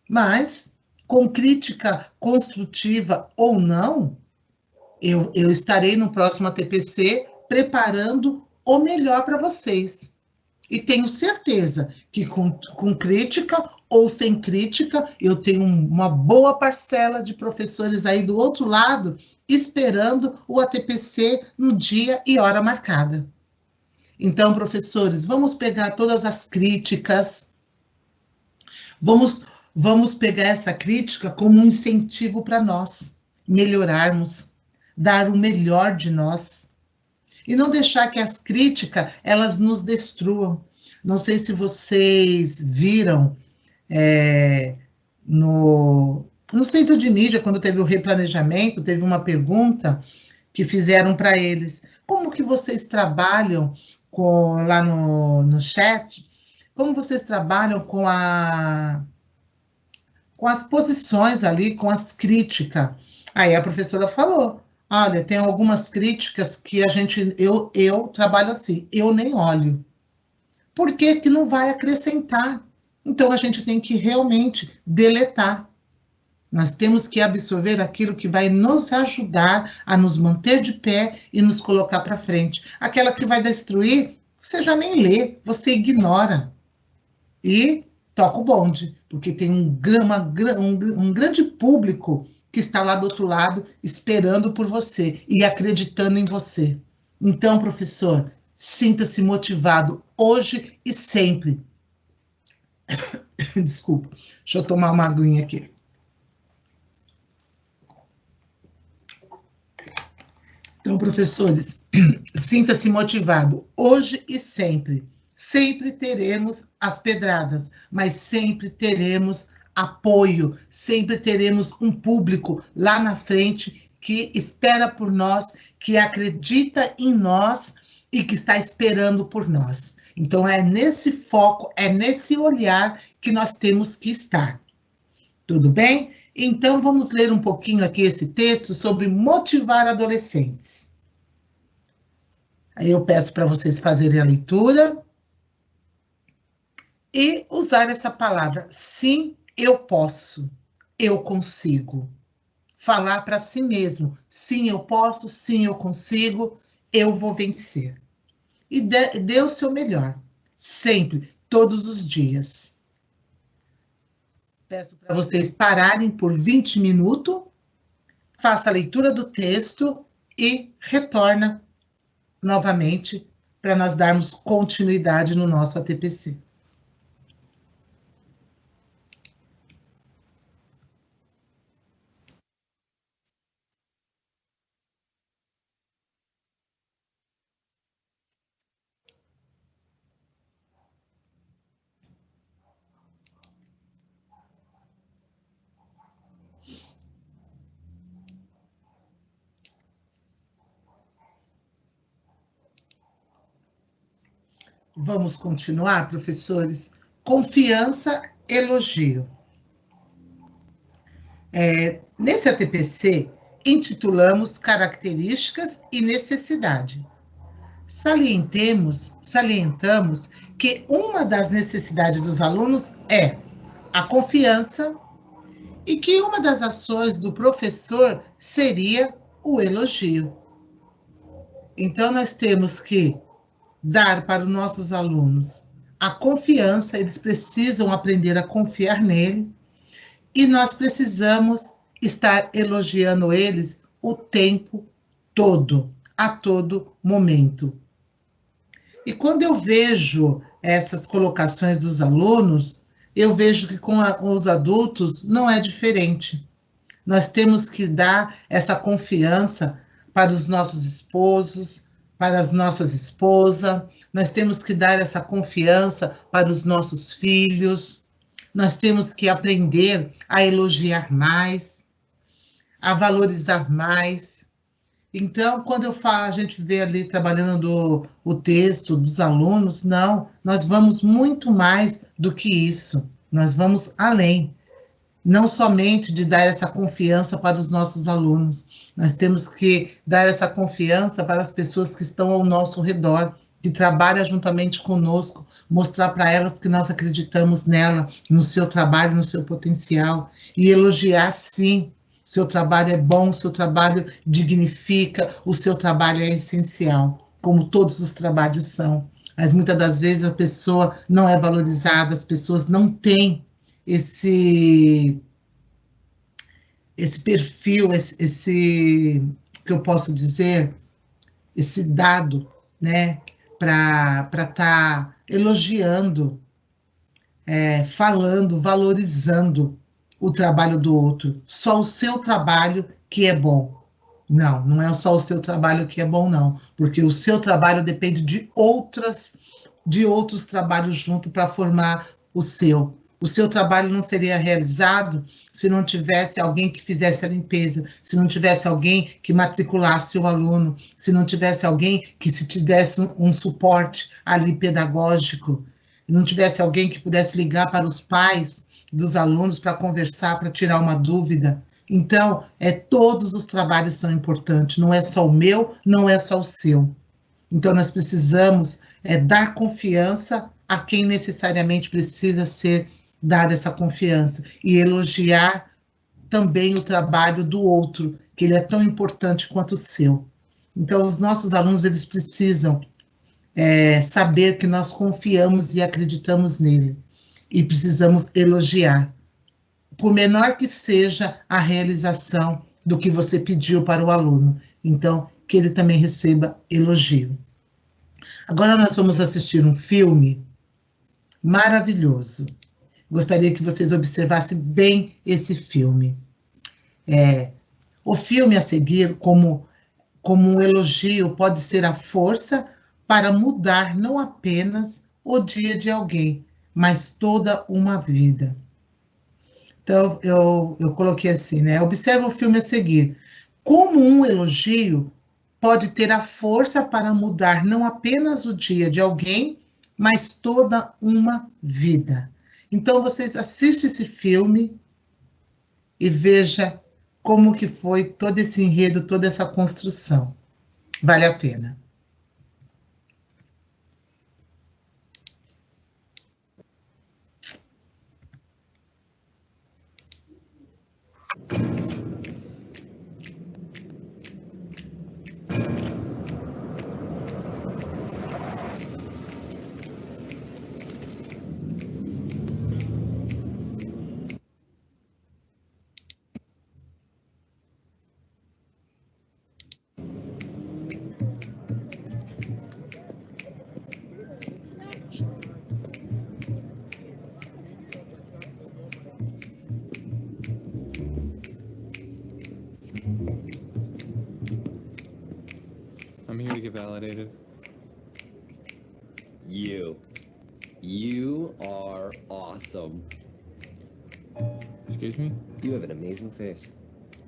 mas com crítica construtiva ou não, eu estarei no próximo ATPC preparando o melhor para vocês. E tenho certeza que com crítica ou sem crítica, eu tenho uma boa parcela de professores aí do outro lado esperando o ATPC no dia e hora marcada. Então, professores, vamos pegar todas as críticas, vamos pegar essa crítica como um incentivo para nós melhorarmos, dar o melhor de nós e não deixar que as críticas elas nos destruam. Não sei se vocês viram no centro de mídia, quando teve o replanejamento, teve uma pergunta que fizeram para eles. Como que vocês trabalham lá no chat, como vocês trabalham com as posições ali, com as críticas? Aí a professora falou, olha, tem algumas críticas que eu trabalho assim, eu nem olho. Por que que não vai acrescentar? Então, a gente tem que realmente deletar. Nós temos que absorver aquilo que vai nos ajudar a nos manter de pé e nos colocar para frente. Aquela que vai destruir, você já nem lê, você ignora. E toca o bonde, porque tem um grande público que está lá do outro lado esperando por você e acreditando em você. Então, professor, sinta-se motivado hoje e sempre. Desculpa, deixa eu tomar uma aguinha aqui. Então, professores, sinta-se motivado hoje e sempre. Sempre teremos as pedradas, mas sempre teremos apoio, sempre teremos um público lá na frente que espera por nós, que acredita em nós e que está esperando por nós. Então, é nesse foco, é nesse olhar que nós temos que estar. Tudo bem? Então, vamos ler um pouquinho aqui esse texto sobre motivar adolescentes. Aí eu peço para vocês fazerem a leitura e usar essa palavra, sim, eu posso, eu consigo. Falar para si mesmo, sim, eu posso, sim, eu consigo, eu vou vencer. E dê o seu melhor, sempre, todos os dias. Peço para vocês pararem por 20 minutos, faça a leitura do texto e retorna novamente para nós darmos continuidade no nosso ATPC. Vamos continuar, professores? Confiança, elogio. Nesse ATPC, intitulamos características e necessidade. Salientamos que uma das necessidades dos alunos é a confiança e que uma das ações do professor seria o elogio. Então, nós temos que dar para os nossos alunos a confiança, eles precisam aprender a confiar nele, e nós precisamos estar elogiando eles o tempo todo, a todo momento. E quando eu vejo essas colocações dos alunos, eu vejo que com os adultos não é diferente. Nós temos que dar essa confiança para os nossos esposos, para as nossas esposas, nós temos que dar essa confiança para os nossos filhos, nós temos que aprender a elogiar mais, a valorizar mais. Então, quando eu falo, a gente vê ali trabalhando o texto dos alunos, não, nós vamos muito mais do que isso, nós vamos além. Não somente de dar essa confiança para os nossos alunos, nós temos que dar essa confiança para as pessoas que estão ao nosso redor, que trabalham juntamente conosco, mostrar para elas que nós acreditamos nela, no seu trabalho, no seu potencial, e elogiar sim, o seu trabalho é bom, o seu trabalho dignifica, o seu trabalho é essencial, como todos os trabalhos são. Mas muitas das vezes a pessoa não é valorizada, as pessoas não têm esse perfil, esse que eu posso dizer, esse dado, né, para estar elogiando, falando, valorizando o trabalho do outro. Só o seu trabalho que é bom. Não, não é só o seu trabalho que é bom, não, porque o seu trabalho depende de outros trabalhos junto para formar o seu. O seu trabalho não seria realizado se não tivesse alguém que fizesse a limpeza, se não tivesse alguém que matriculasse o aluno, se não tivesse alguém que se te desse um suporte ali pedagógico, se não tivesse alguém que pudesse ligar para os pais dos alunos para conversar, para tirar uma dúvida. Então, todos os trabalhos são importantes, não é só o meu, não é só o seu. Então, nós precisamos dar confiança a quem necessariamente precisa ser dada essa confiança e elogiar também o trabalho do outro, que ele é tão importante quanto o seu. Então, os nossos alunos, eles precisam saber que nós confiamos e acreditamos nele, e precisamos elogiar, por menor que seja a realização do que você pediu para o aluno. Então, que ele também receba elogio. Agora nós vamos assistir um filme maravilhoso. Gostaria que vocês observassem bem esse filme. O filme a seguir, como um elogio, pode ser a força para mudar não apenas o dia de alguém, mas toda uma vida. Então, eu coloquei assim, né? Observa o filme a seguir. Como um elogio pode ter a força para mudar não apenas o dia de alguém, mas toda uma vida. Então, vocês assistem esse filme e veja como que foi todo esse enredo, toda essa construção. Vale a pena. I'm here to get validated. You are awesome. Excuse me? You have an amazing face.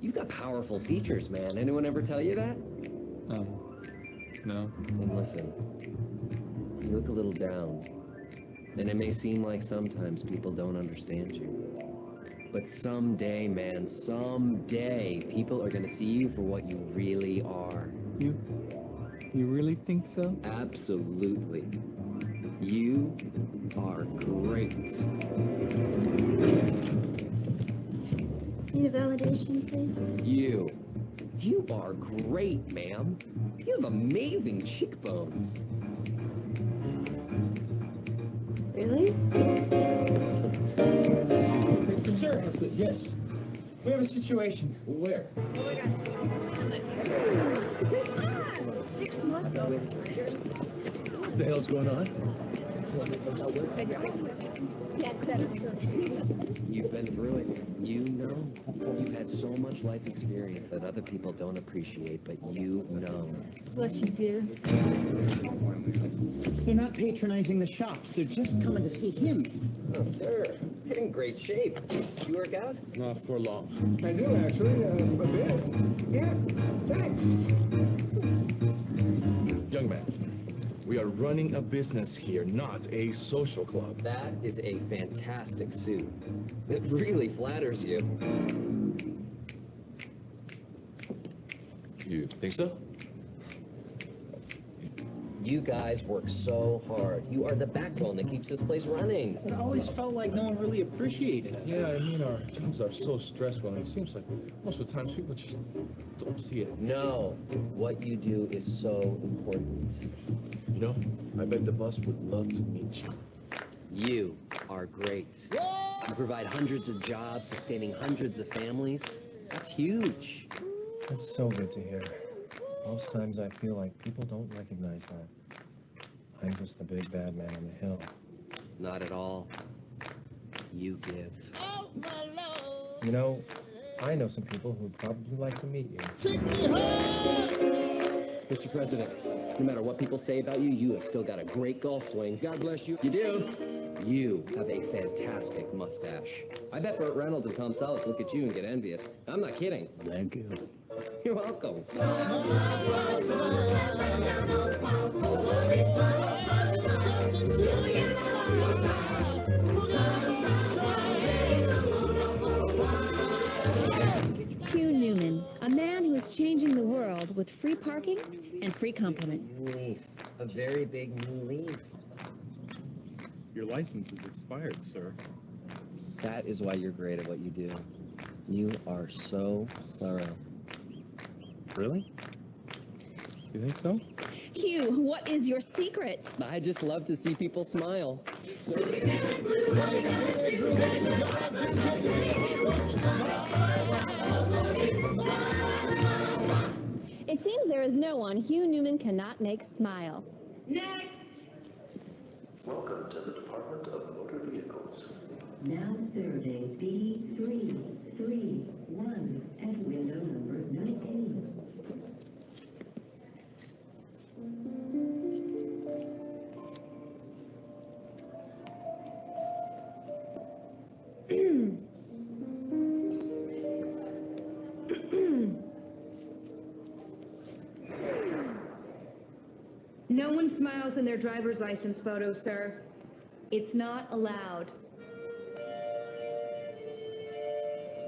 You've got powerful features, man. Anyone ever tell you that? No. And listen, you look a little down. And it may seem like sometimes people don't understand you. But someday, man, someday, people are gonna see you for what you really are. You really think so? Absolutely. You are great. Need a validation, please? You are great, ma'am. You have amazing cheekbones. Really? Sir, yes. We have a situation. Where? Oh my God. 6 months ago. What the hell's going on? Yes, that is so sweet. You've been through it. You know. You've had so much life experience that other people don't appreciate, but you know. Plus you do. They're not patronizing the shops. They're just coming to see him. Oh, sir, you're in great shape. You work out? Not for long. I do, actually. A bit. Yeah, thanks. Young man, we are running a business here, not a social club. That is a fantastic suit. It really flatters you. You think so? You guys work so hard. You are the backbone that keeps this place running. It always felt like no one really appreciated us. Yeah, I mean, our jobs are so stressful, and it seems like most of the time people just don't see it. No, what you do is so important. You know, I bet the boss would love to meet you. You are great. You provide hundreds of jobs, sustaining hundreds of families. That's huge. That's so good to hear. Most times I feel like people don't recognize that. I'm just the big bad man on the hill. Not at all. You give. You know, I know some people who'd probably like to meet you. Mr. President, no matter what people say about you, you have still got a great golf swing. God bless you. You do. You have a fantastic mustache. I bet Burt Reynolds and Tom Selleck look at you and get envious. I'm not kidding. Thank you. You're welcome. Hugh Newman, a man who is changing the world with free parking and free compliments. Leaf. A very big new leaf. Your license is expired, sir. That is why you're great at what you do. You are so thorough. Really? You think so? Hugh, what is your secret? I just love to see people smile. It seems there is no one Hugh Newman cannot make smile. Next! Welcome to the Department of Motor Vehicles. Now Faraday B331 at window number 19. No one smiles in their driver's license photo, sir. It's not allowed.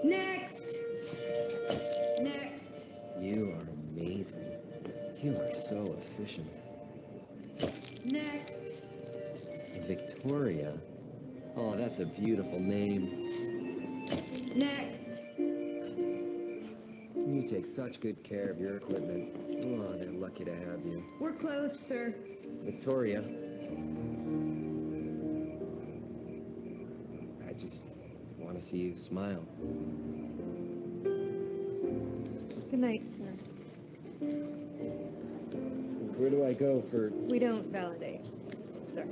Next! Next! You are amazing. You are so efficient. Next! Victoria. Oh, that's a beautiful name. Next! You take such good care of your equipment. Oh, they're lucky to have you. We're closed, sir. Victoria. I just want to see you smile. Good night, sir. Where do I go for... We don't validate, sir.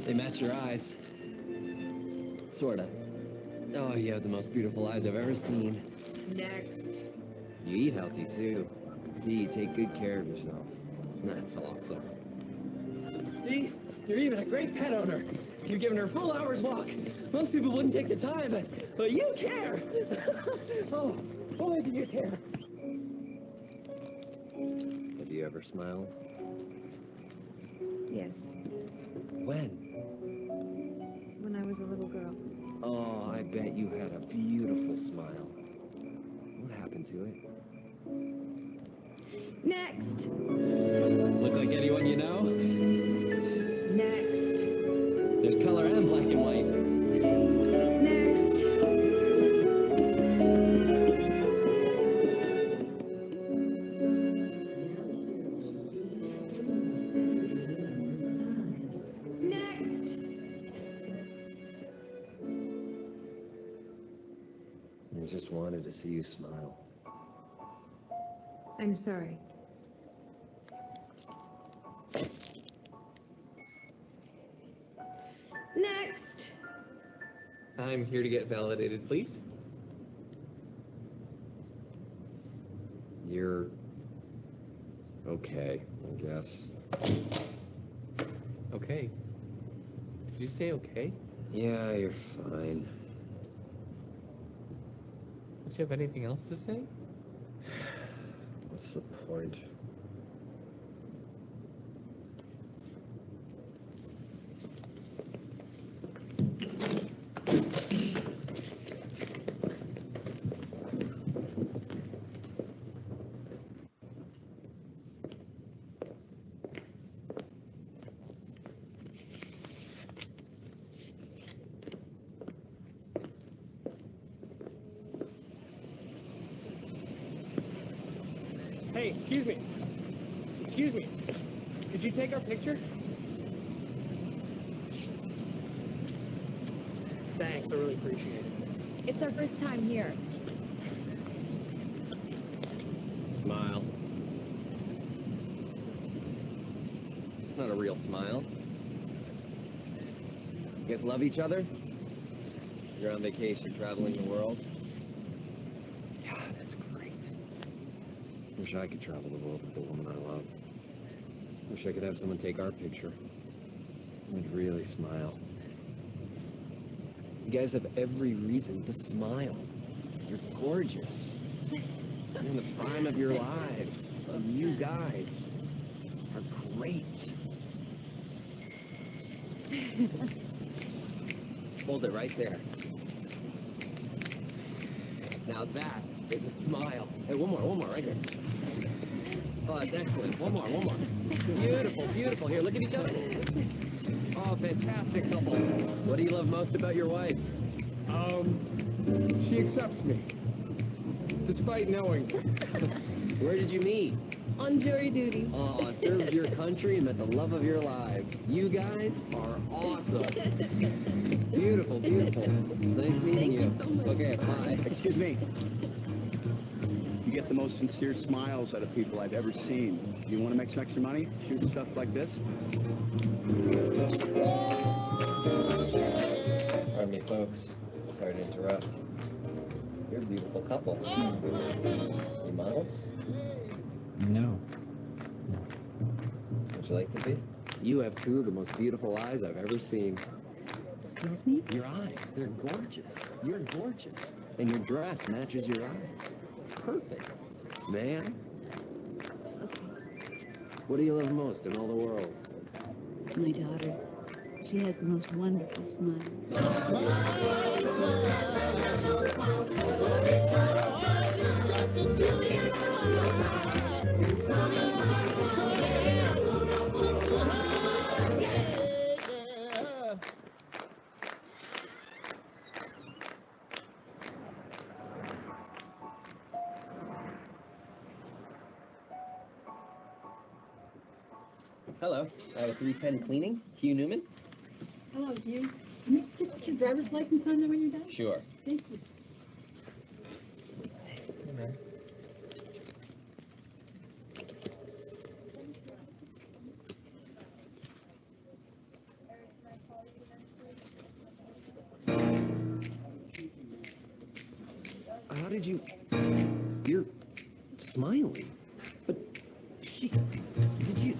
They match your eyes. Sorta. Oh, you have the most beautiful eyes I've ever seen. Next. You eat healthy, too. See, you take good care of yourself. That's awesome. See? You're even a great pet owner. You're giving her a full hour's walk. Most people wouldn't take the time, but you care. Oh, boy, do you care. Have you ever smiled? Yes. When? When I was a little girl. Oh, I bet you had a beautiful smile. What happened to it? Next. Look like anyone you know? Next. There's color and black and white. Next. Next. I just wanted to see you smile. I'm sorry. Next. I'm here to get validated, please. You're... okay, I guess. Okay. Did you say okay? Yeah, you're fine. Don't you have anything else to say? What's the point? Hey, excuse me. Excuse me. Could you take our picture? Thanks, I really appreciate it. It's our first time here. Smile. It's not a real smile. You guys love each other? You're on vacation, traveling the world? Yeah, that's great. Wish I could travel the world with the woman I love. Wish I could have someone take our picture. I'd really smile. You guys have every reason to smile. You're gorgeous. You're in the prime of your lives. And you guys are great. Hold it right there. Now that is a smile. Hey, one more, right here. Oh, that's excellent. One more. Beautiful, beautiful. Here, look at each other. Oh, fantastic couple. What do you love most about your wife? She accepts me. Despite knowing. Where did you meet? On jury duty. Oh, served your country and met the love of your lives. You guys are awesome. Beautiful, beautiful. Nice meeting you. Thank you so much. Okay, bye. Excuse me. You get the most sincere smiles out of people I've ever seen. You want to make some extra money? Shoot stuff like this? Pardon me, folks. Sorry to interrupt. You're a beautiful couple. You models? No. Would you like to be? You have two of the most beautiful eyes I've ever seen. Excuse me? Your eyes, they're gorgeous. You're gorgeous. And your dress matches your eyes. Perfect. Man, what do you love most in all the world? My daughter. She has the most wonderful smile. Hello, 310 Cleaning, Hugh Newman? Hello, Hugh. Can you just put your driver's license on there when you're done? Sure. Thank you. How did you... You're smiling. But did you...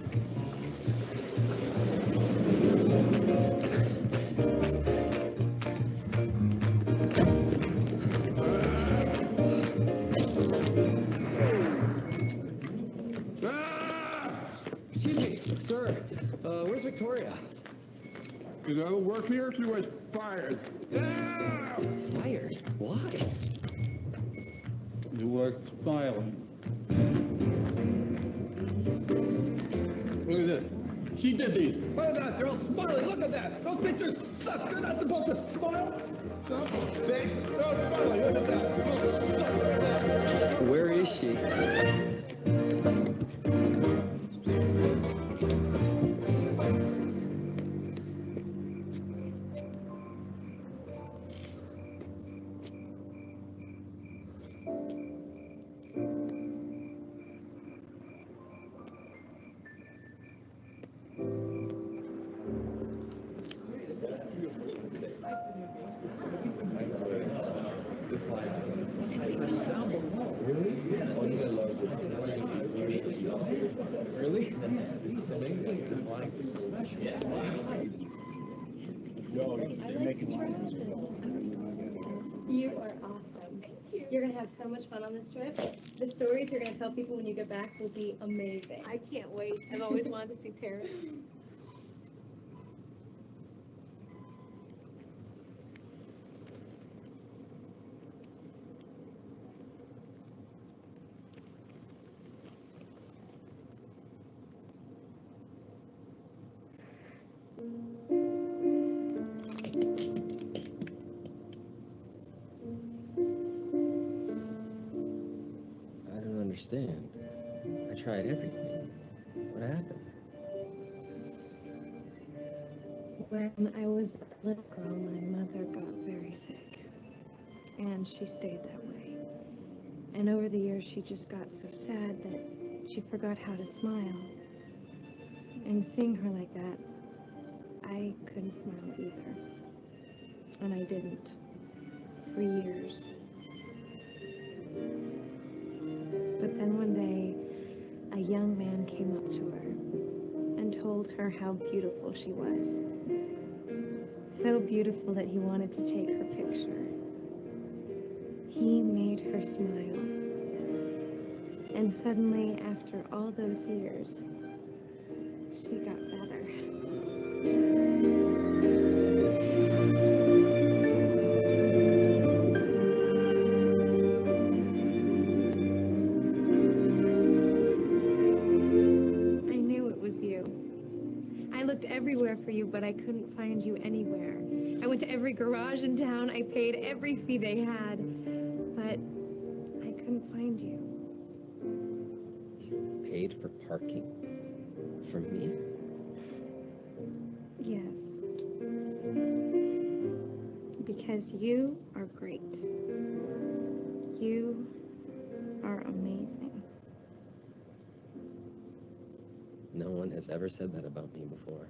Excuse me, sir. Where's Victoria? You know, work here, she was fired. Fired? Why? You were smiling. Look at this. She did these. Look at that, girl, smiling. Look at that. Those pictures suck. You're not supposed to smile. Stop, bitch. No, smiling. Look at that. Where is she? Really? You are awesome. You're going to have so much fun on this trip. The stories you're going to tell people when you get back will be amazing. I can't wait. I've always wanted to see Paris. I don't understand. I tried everything. What happened? When I was a little girl, my mother got very sick, and she stayed that way. And over the years, she just got so sad that she forgot how to smile. And seeing her like that, I couldn't smile either. And I didn't for years. But then one day, a young man came up to her and told her how beautiful she was. So beautiful that he wanted to take her picture. He made her smile. And suddenly, after all those years, she got better. for you, but I couldn't find you anywhere. I went to every garage in town. I paid every fee they had, but I couldn't find you. You paid for parking? For me? Yes. Because you are great. You are amazing. No one has ever said that about me before.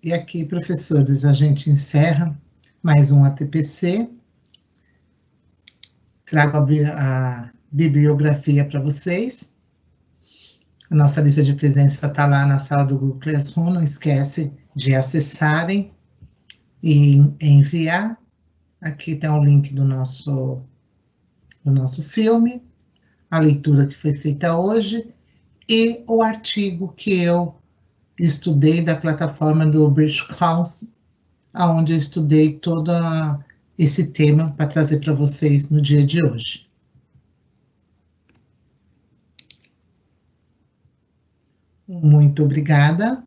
E aqui, professores, a gente encerra mais um ATPC. Trago a bibliografia para vocês. A nossa lista de presença está lá na sala do Google Classroom. Não esquece de acessarem e enviar. Aqui tem o link do nosso filme, a leitura que foi feita hoje e o artigo que eu estudei da plataforma do British Council, onde eu estudei todo esse tema para trazer para vocês no dia de hoje. Muito obrigada.